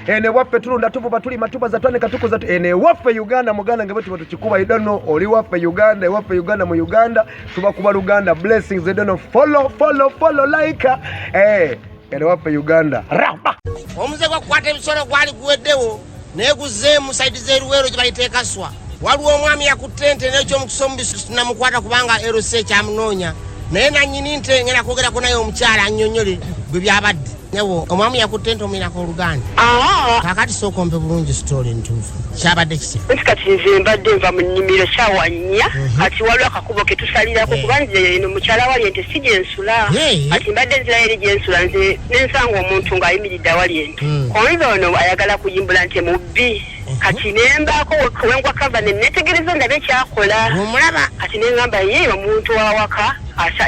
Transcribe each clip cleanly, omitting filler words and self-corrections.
ene waffe tulunda tuvuba tuli matuba za twane katukuza ene waffe Uganda muganda ngebetu batukikuba idono oli waffe Uganda waffe Uganda mu Uganda tuba kuba Uganda blessings idono follow like ene waffe Uganda raba omuze gwa kwata ebisoro gwali guweddewo neguze mu side zeruwero jibayiteeka swa waliwo omwami yakutente n'ekyo mukusombisu namukwata kubanga erose kyamunoonya naye nanyini nte ngenda kwogerako naye omukyala annyonnyole bwe byabadde newo omwami yakutente omwinako oluganda kakati sooka ompe bulungi story ntuufu kyabadde kisi kati nze mbadde nva mu nnimiro kyawa 4 kati waliwo akakubo ke tusalirako kubanze eno mukyala wali ente si gyensula kati mbadde nzirayo eri gyensula nze nensanga omuntu ng'ayimiridde awali ente konza ono ayagala kuyimbula nti mubbi kati nembaako wengwa kava nenetegereza ndabe ekyakola omulaba kati nengamba ye omuntu wawaka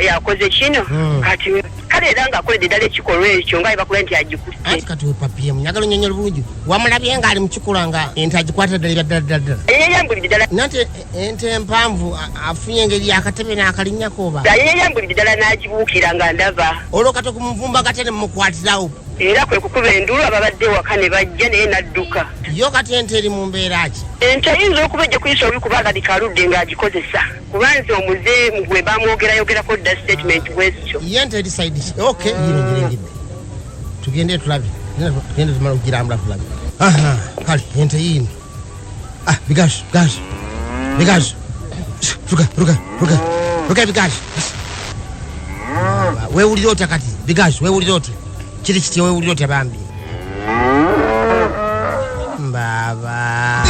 yakoze kino kati kale era ng'akoledde ddala ekikolwa ekyo nga bakula nti agikutte kati we papiye munyagala onyonyola bulungi wamulabye ng'ali mu kikola nga ente agikwata ddala yeyeyambulidde ddala nate ente empanvu afunye engeri yakatebe n'akalinnyako oba yeyeyambulidde ddala n'agibuukira nga ndaba olwo kati okumuvumba katene mumukwatirawo era kwe kukuba endulu ababadde waka ne bajja naye n'adduka yo kati ente eri mu mbeera ki ente ayinza okuba ejja kuyisa obi kubanga likaludde ng'agikozesa kubanze omuze gwe bamwogerayogerako dda statement bwezityo ye ente eri side ki okay yino nyirengedde tugende tulabe tugende tumala okugirambula tulabe kale ente yino bigazi ruga bigazi wewulira otya kati bigazi wewulira otya kiri kitya wewulira otya bambi mbaba